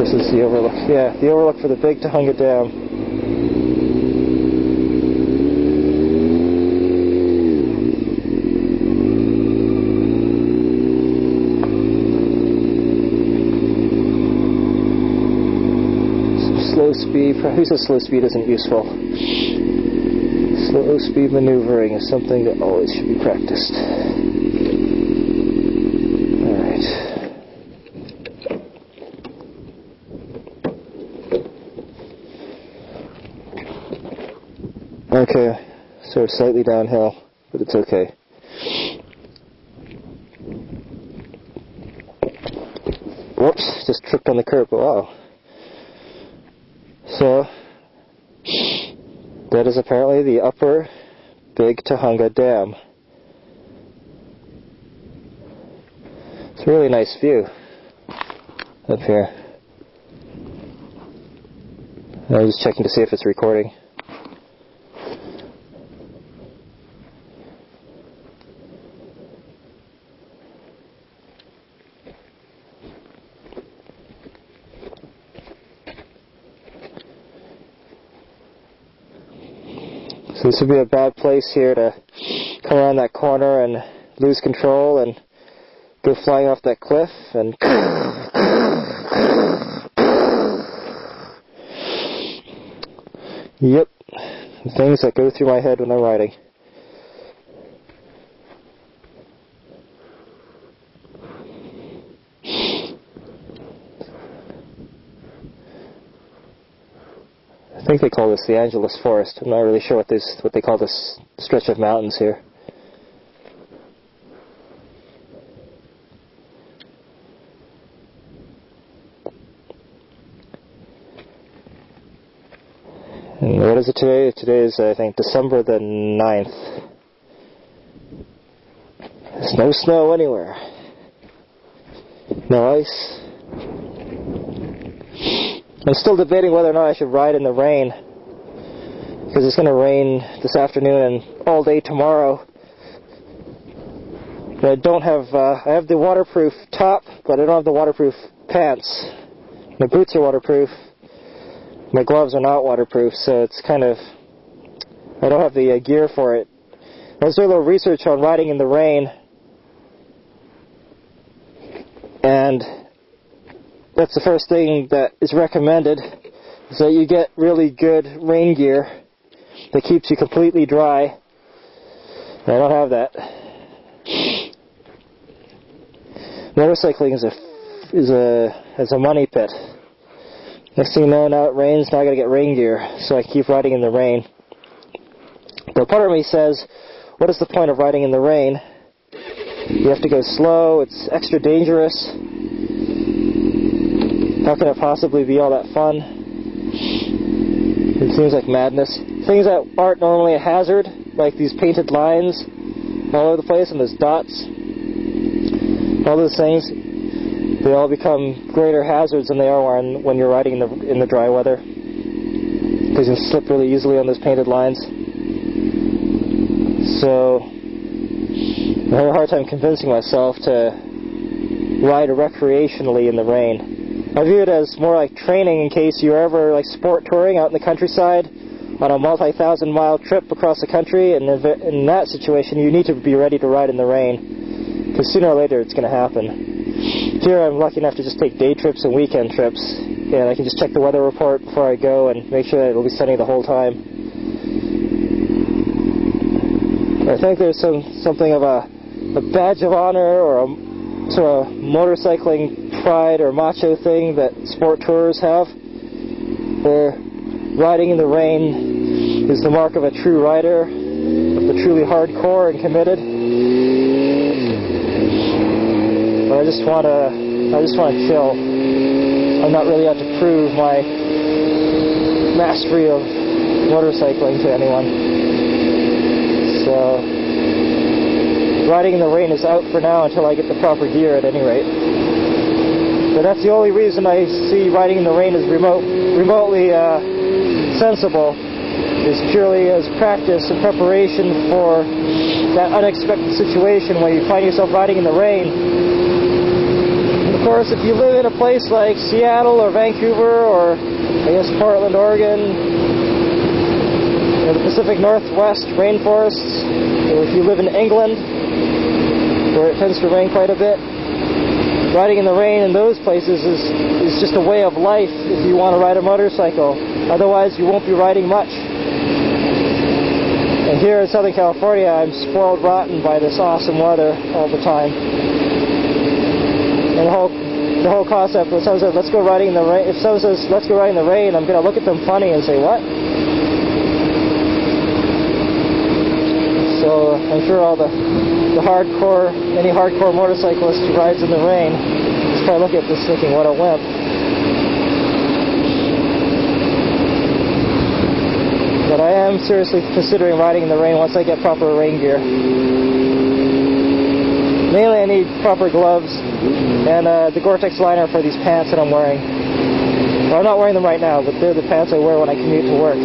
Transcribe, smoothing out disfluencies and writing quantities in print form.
This is the overlook. Yeah, the overlook for the big Tahunga Dam. Slow speed. Who says slow speed isn't useful? Slow speed maneuvering is something that always should be practiced. Alright. Okay, so slightly downhill, but it's okay. Whoops, just tripped on the curb, but wow. So, that is apparently the upper Big Tahunga Dam. It's a really nice view up here. I'm just checking to see if it's recording. So this would be a bad place here to come around that corner and lose control and go flying off that cliff and yep, things that go through my head when I'm riding. I think they call this the Angeles Forest. I'm not really sure what they call this stretch of mountains here. And what is it today? Today is, I think, December the 9th. There's no snow anywhere. No ice. I'm still debating whether or not I should ride in the rain, because it's going to rain this afternoon and all day tomorrow. But I don't have, I have the waterproof top, but I don't have the waterproof pants. My boots are waterproof. My gloves are not waterproof, so it's kind of, I don't have the gear for it. I was doing a little research on riding in the rain, and that's the first thing that is recommended, is that you get really good rain gear that keeps you completely dry. I don't have that. Motorcycling is a money pit. Next thing you know, now it rains, now I gotta get rain gear, so I keep riding in the rain. But part of me says, what is the point of riding in the rain? You have to go slow, it's extra dangerous. How can it possibly be all that fun? It seems like madness. Things that aren't normally a hazard, like these painted lines all over the place and those dots, all those things, they all become greater hazards than they are when you're riding in the dry weather, because you can slip really easily on those painted lines. So I have a hard time convincing myself to ride recreationally in the rain. I view it as more like training in case you're ever like sport touring out in the countryside on a multi-thousand-mile trip across the country, and in that situation you need to be ready to ride in the rain, because sooner or later it's going to happen. Here I'm lucky enough to just take day trips and weekend trips, and I can just check the weather report before I go and make sure that it'll be sunny the whole time. I think there's something of a badge of honor or a sort of motorcycling pride or macho thing that sport tourers have, where riding in the rain is the mark of a true rider, of the truly hardcore and committed. But I just want to chill. I'm not really out to prove my mastery of motorcycling to anyone. So riding in the rain is out for now until I get the proper gear at any rate. But that's the only reason I see riding in the rain as remotely sensible, is purely as practice and preparation for that unexpected situation where you find yourself riding in the rain. Of course, if you live in a place like Seattle or Vancouver or I guess Portland, Oregon, or the Pacific Northwest rainforests, or if you live in England, where it tends to rain quite a bit, riding in the rain in those places is just a way of life if you want to ride a motorcycle. Otherwise, you won't be riding much. And here in Southern California, I'm spoiled rotten by this awesome weather all the time. And the whole concept, when someone says, let's go riding in the rain, if someone says, let's go riding in the rain, I'm going to look at them funny and say, what? So I'm sure all any hardcore motorcyclist who rides in the rain is probably looking at this thinking, what a wimp. But I am seriously considering riding in the rain once I get proper rain gear. Mainly I need proper gloves and the Gore-Tex liner for these pants that I'm wearing. Well, I'm not wearing them right now, but they're the pants I wear when I commute to work.